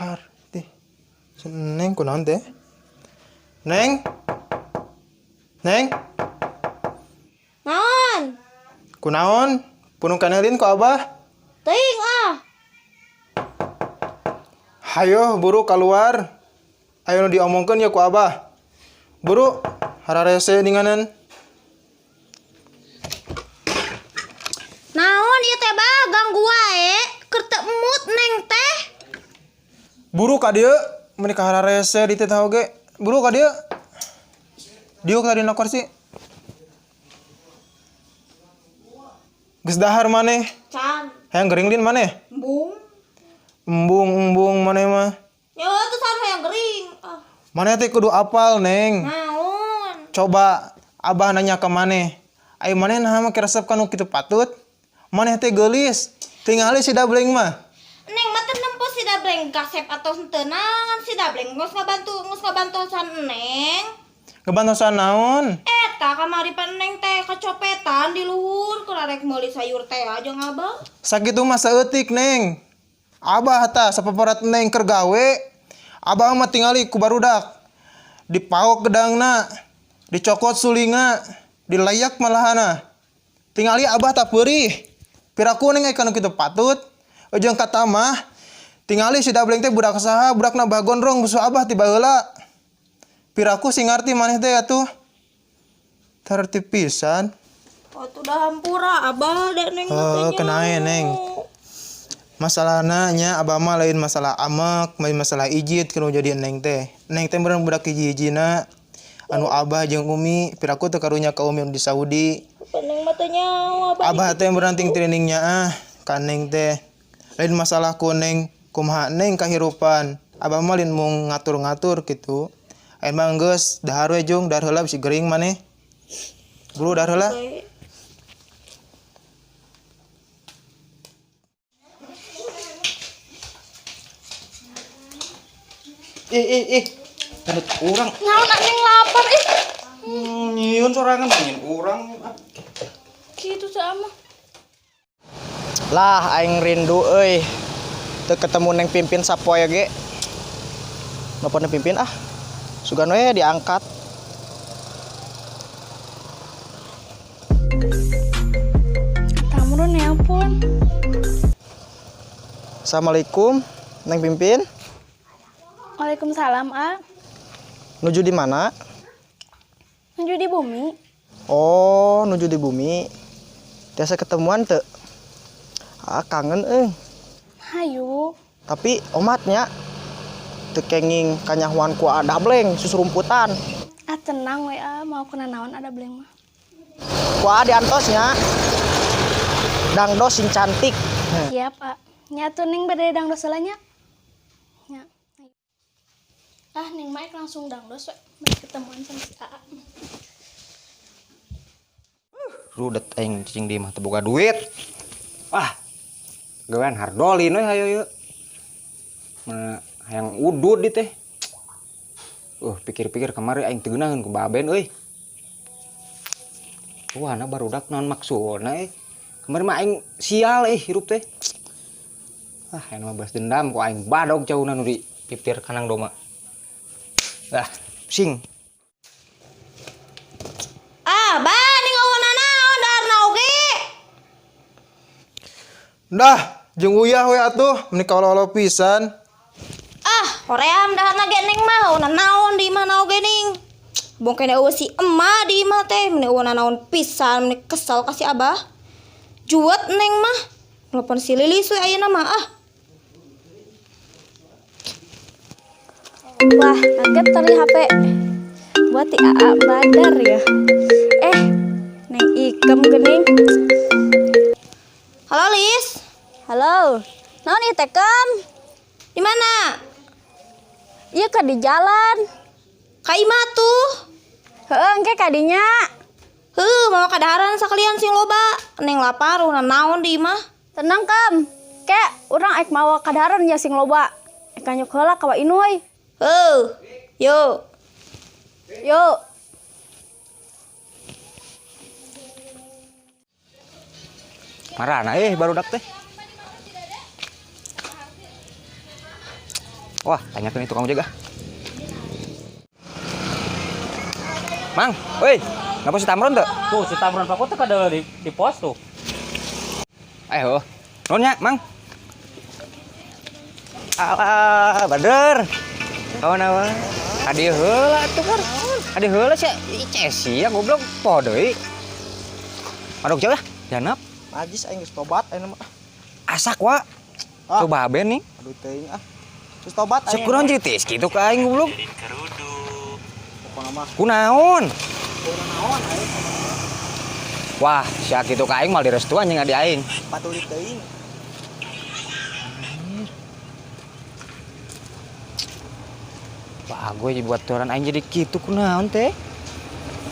dahar teh. Neng kunaon teh? Neng? Neng? Naon? Kunaon? Punung kanelin ku Abah. Teuing ah. Hayo buru keluar. Ayo nu diomongkeun ya ku Abah. Buru hararese ninganan. Naon ieu teh bah ganggu wae? Keur teu emut neng teh. Buru ka dieu meuni ka hararese di teh oge. Buru ka dieu. Dieu ka dina kursi. Geus dahar maneh. Can. Hayang gering lin maneh. Embung. Embung maneh mah. Ya tuh sarua yang gering. Ah. Maneh teh kudu apal, Neng. Naon? Coba Abah nanya ke maneh. Ayo maneh naha make resep kanu kitu patut? Maneh teh geulis. Tingali si Dableng mah. Neng mah teu nempo si Dableng gasep atau henteu naon si Dableng geus ngabantu Neng. Kebantosan naon? Eta kamari pan Neng teh kecopetan di luhur keur arek meuli sayur teh aja ngabang. Sakitu mah saeutik, Neng. Abah tah sapaparat Neng keur gawe. Abah mah tingali ku barudak. Dipaok gedangna, dicokot sulingna, dilayak malahana. Tingali Abah tak peurih. Piraku Neng aya kanu kitu patut. Jeung kata mah tingali si Dableng teh budak saha, budakna Bah Gondrong musuh Abah ti baheula. Piraku sing ngarti maneh teh atuh. Tarti pisan. Oh tuh dah hampura Abah dek Neng katanya. Kenae Neng. Masalahna nya Abah mah lain masalah amek, lain masalah ijit kanu jadi Neng teh. Neng teh bener budak hiji-hijina. Anu Abah jeung Umi, piraku teu karunya ka Umi di Saudi. Neng mah teu nyawa Abah teh beranting trainingnya ka Neng teh. Lain masalah ku Neng, kumaha Neng kahirupan. Abah mah lain mung ngatur-ngatur kitu. Ayeuna mah geus dahar we Jung, dahar heula bisi gering maneh. Bulu dahar heula. Tenut urang. Naon Neng lapar ih. Nyieun sorangan nyin urang. Kitu sama. Lah aing rindu euy. Teu ketemu Neng Pimpin sapoe ge. Nelpon Neng Pimpin ah. Sugan we diangkat. Kamu nelpon. Assalamualaikum Neng Pimpin. Waalaikumsalam, A. Nuju di mana? Nuju di bumi. Oh, nuju di bumi. Tiasa ketemuan teu? Ah, kangen Hayu. Tapi omatnya teu kenging kanyahuan ku Dableng susurumputan. Ah tenang we A, mau kena naon ada Bleng mah. Ku diantosnya. Dangdos sing cantik. Siap, A. Nya tuh Neng bade dangdos heula nya. Nya. Ah, Neng Maik langsung dangdos we. Bade ketemuan sama si A. Rudet aing cicing di mah teu boga duit. Ah. Gawean hardolin we hayo yeuh. Mana hayang udud di teh. Pikir-pikir kamari aing teu geunaheun ku Baben euy. Wana barudak naon maksudna Kamari mah aing sial hirup teh. Ah, aya mah balas dendam ku aing badog cauna nu dipipir kanang doma. Ah, pusing. Ah, Ba, ning awana naon daharna oge. Dah, jeung uyah we atuh, meuni kaolo-olo pisan. Ah, hoream daharna ge Neng mah awana naon di mana oge ning. Bongkene eueuh si emak di imah teh, meuni awana naon pisan, meuni kesel ka si Abah. Juet Neng mah. Nelpon si Lilis we ayeuna mah ah. Wah, kaget tadi HP. Buat ti AA Badar ya. Neng Ikem geuning. Halo Lis. Halo. Naon ieu teh Kem? Di mana? Ieu ka di jalan. Ka imah tuh. Heueuh engke ka dinya. Mau kadaharan sakalian sing loba. Neng lapar urang naon di imah. Tenang Kem. Ke urang aek mawa kadaharan nya sing loba. Eka nyuk heula ka Wa Inuy. Yuk. Yuk. Marana barudak teh. Wah, tanyakan itu kamu jaga. Mang, woi, ngapa si Tamron tuh? Tuh, si Tamron Pak tuh kada di pos tuh. Ayo, nonnya, Mang. Alah, Bader. Kawan apa? Adi heula tuh kan. Adi heula sih, Cesi ya goblok poho deui. Adok jauh lah, janap. Najis aing geus tobat ayeuna mah. Asak wa. Ah. Coba ben nih. Aduh teuing ah. Terus tobat aing. Syukuran jitis gitu ka aing goblok. Pokona mah Kunaon? Wah, sia kitu ka aing mal direstuan jeung adi aing. patulit teuing. Wah, gue buat orang aing jadi gitu kunaon teh?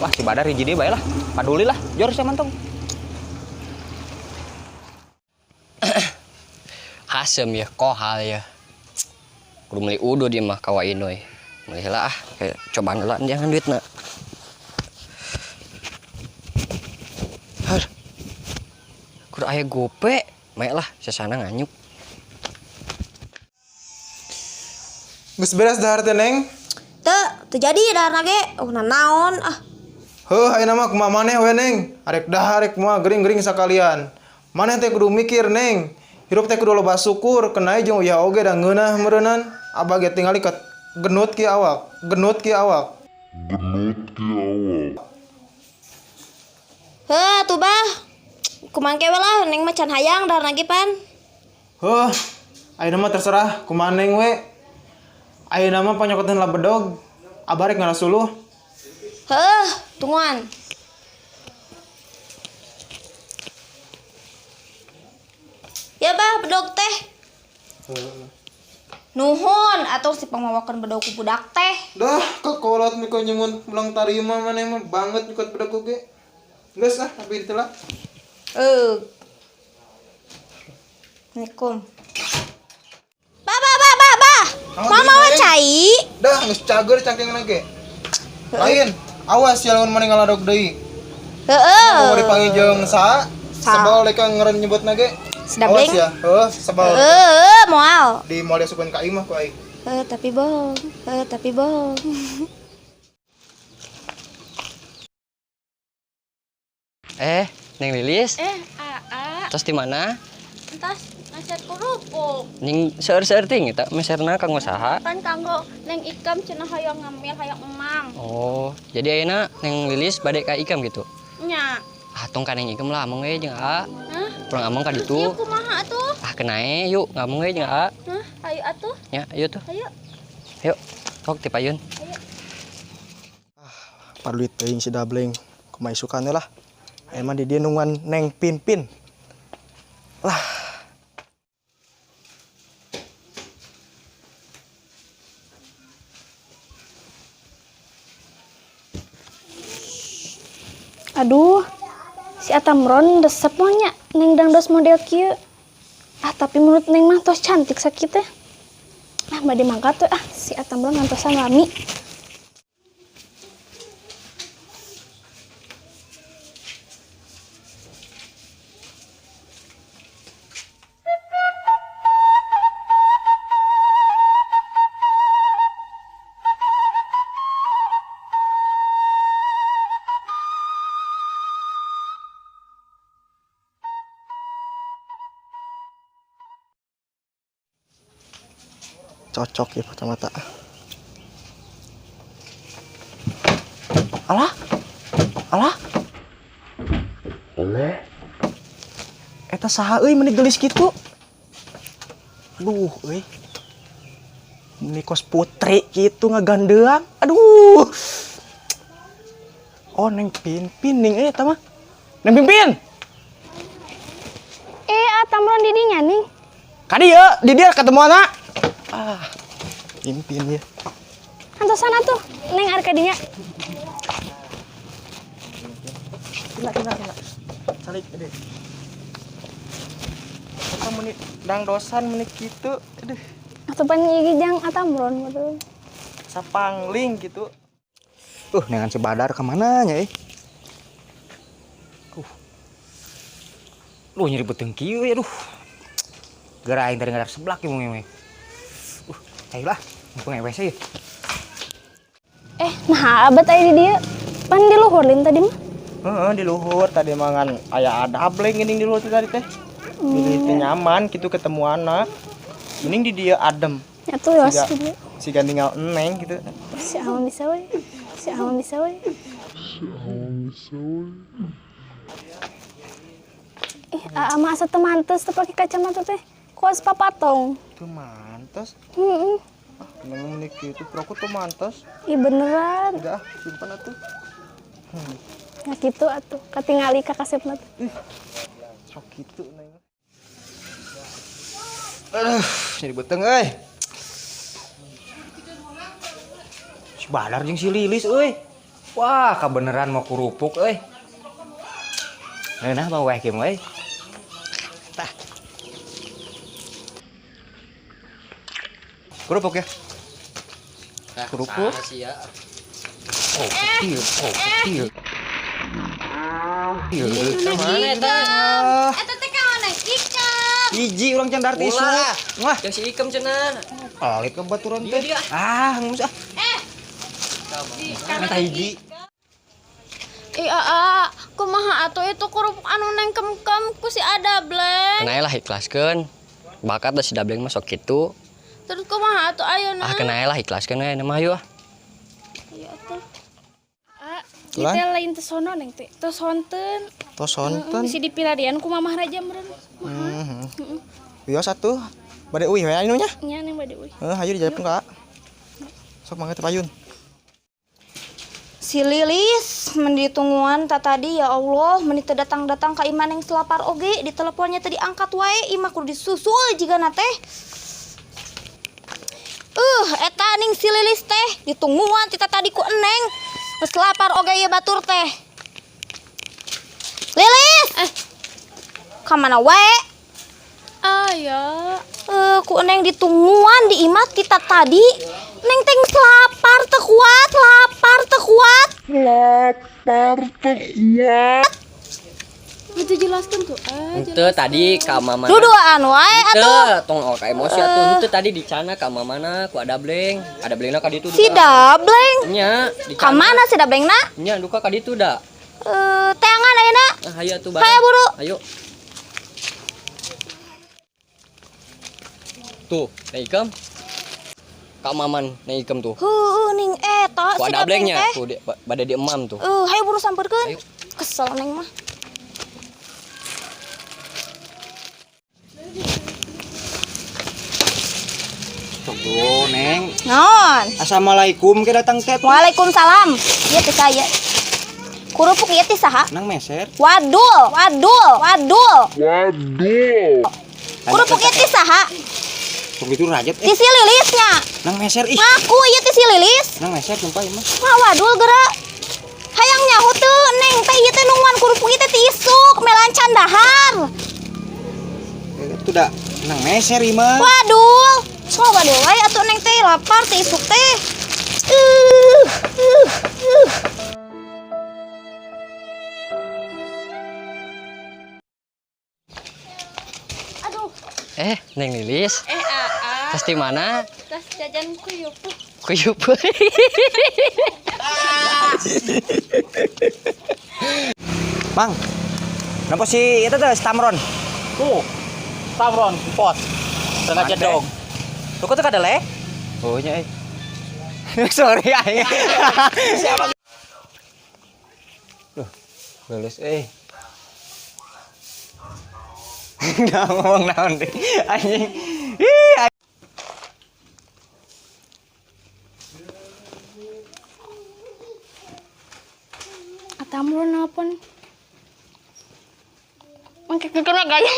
Wah, si Badar hiji deui bae lah. Paduli lah, jor sia mantong. Hasem ya, kohal ya. Kudu meuli udu dia mah kawa inoy. Meuli heula ah, kayak cobaan heula jangan duitna. Har. Kudu aya gope, mae lah sasana nganyuk. Geus beres dahar teh Neng. Teu jadi dahar ge. Oh naon ah. Heuh ayeuna mah kumaha maneh we Neng. Arek dahar arek moal gering-gering sakalian. Maneh teh kudu mikir Neng. Hirup teh kudu loba syukur, kenai jeung uyah oge da ngeunah meureunnan. Abah ge tingali ke genut ki awak. Heuh tuh bah. Kumangke we lah Neng mah can hayang dahar ge pan. Heuh, ayeuna mah terserah kumaha Neng we. Ayeuna mah panyokotan lah bedog. Abah rek ngarasuluh. Heuh, tungguan. Ya bah, bedog teh. Nuhun, atuh si pamawakan bedog ku budak teh. Dah, kekolot miko nyemun pulang tarima maneh mah banget nyukot bedog oge. Geus ah, tapi ditela. Assalamualaikum. Bah. Mama wa cai. Dah, geus cager cangkengna ge. Lain, awas ya lamun maneh ngaladog deui. Mau Heeh. dipanggil jeung sa? Sabal leka ngeren nyebutna ge. Sedabling. Awas ya. Sabal. Moal. Di moal diasukeun ka imah ku aing. Tapi bohong. Neng Lilis, Aa. tos di mana? Entas nasihat kerupuk. Ning seueur-seueur ting eta meserna kanggo saha? Kan kanggo Neng Ikam cenah hayang ngambil hayang emam. Oh, jadi ayeuna Neng Lilis bade ka Ikam gitu. Nya. Ah, tong ka Neng Ikam lah among we jeung Aa. Hah? Pulang among ka Ieu ditu. kumaha atuh? Ah, kenae yuk ngamong we jeung Aa. Hah? Ayo atuh. Ya, ayo tuh. Ayo. Yuk. Kok ti payun. Padulit teuing si Dabling. Kumaha isukan lah. Ayeuna mah di dieu nungguan Neng Pinpin. Lah. Aduh, si Atamron resep nya Neng dangdos model kieu. Ah, tapi menurut Neng mah tos cantik sakit teh. Ah, bade mangkat tuh si Atamron ngantosan lami. Cocok ya mata-mata. Alah. Eta saha euy meuni geulis kitu? Aduh euy. Meuni kos putri kitu ngagandeang. Aduh. Oh Neng Pinpin ning eta mah. Neng Pinpin. Atamron di dinya nih. Ka dieu, di dia ketemu anak. Ah. Pinpin ya. Antosan atuh, Neng arek dinya. Kena. Salik deh. Kita menit dangdosan menit gitu. Aduh, Atuh pan ieu jang Atamron betul. sapangling gitu. Dengan si Badar kemana nya nyeri beteng kieu ya Gara aing tadi ngadar seblak ieu mung. Ayolah, mumpung WC ya. Nah abad aja di dia. Pan di luhur lin tadi mah. Heeh, di luhur tadi mangan aya ada ableng geuning di luhur tadi teh. Pilih teh nyaman gitu ketemu anak. Mending di dia adem. Atuh ya Siga- sih. Siga ninggal eneng gitu. Si Aman bisa we. Si Aman bisa we. Ama asa teu mantes teu pake kacamata teh. Kuas papatong. Tuh mantes. Heeh. Nang menik itu proku tuh mantes. Ih beneran. Udah simpan atuh. Ya gitu atuh. Katingali ka kasepna teh. Sok gitu neng. Jadi beteng euy. Si Badar jeung si Lilis euy. Wah, kabeneran mau kurupuk euy. Nah, Bang Weh kieu euy. Tah. Kurupuk ya. Kerupuk. ya. Oh, kecil. Mana eta? Eta teh kawana ikan. Hiji urang can darti isu. Ulah. Wah, Yang si Ikem cenah. alik ke baturan Dia teh. dia. Ah, ngus ah. Mata hiji. Kumaha atuh itu kerupuk anu neng kem-kem ku si ada bleng. Kenai lah ikhlaskeun. Bakat da si Dableng masuk kitu. Terus kumaha atuh ayeuna? Ah kenai lah ikhlaskeun we mah yeuh. Iya atuh. Lan? Kita lain teh sono neng teh. Teu sonten. Tos sonten. Bisi dipiladian ku mamah raja meureun. Iya satu. Bade uih we anu nya. Nya neng bade euy. Hayu dijawab Kak. Sok mangga teh payun. Si Lilis meni ditungguan tak tadi ya Allah meni teu datang-datang ka Iman yang selapar oge di teleponnya teh diangkat wae imah kudu disusul jigana teh. Eta ning si Lilis teh ditungguan tita tadi ku Eneng. Geus lapar oge ieu batur teh. Lilis! Ka mana wae? Aya. Ku Eneng ditungguan di imah tita tadi. Neng teh geus lapar teu kuat, lapar teu kuat. Itu jelaskan tuh. Henteu tadi ka mamana. Duduan wae atuh. Henteu, tong ka emosi atuh. Henteu tadi di cana ka mamana ku Dableng. Dablengna ka ditu. Si Dableng. Nya, di Ka mana si Dablengna? Nya duka ka ditu da. Teangan ayeuna. Ah, hayu atuh Hayu buru. Ayo. Tuh, Ikem. Kak Maman, Ikem tuh. Ning eta Ku si Dableng Dablengnya teh. tuh pada di emam tuh. Hayu buru sampeurkeun. Ayo. Kesel neng mah. Tuh, Neng. Naon? Assalamualaikum ke datang teh. Waalaikumsalam. Ieu teh saya. Kurupuk ieu teh saha? Nang meser. Wadul. Kurupuk ieu teh saha? Tunggu itu rajat Ti si Lilisnya. Nang meser ih. Ngaku ieu teh si Lilis. Nang meser sumpah ieu mah. Mah wadul geura. Hayang nyaho teu Neng teh ieu teh nungguan kurupuk ieu teh ti isuk melan can dahar. Itu dah nang meser ieu mah. Wadul. Sok wadul wae atuh Neng teh lapar teh isuk teh. Aduh, Neng Lilis. Tas di mana? tas jajan kuyup. Kuyup. Mang. Napa si itu teh Stamron? Tuh. Tawron pot. Tengah Mantap. jedong. Lu kok teu kadele? Oh nya Sorry aing. Siapa? Lulus Nggak ngomong naon deh. Anjing. Ih, Atamro nelpon. Mangke kena gaya.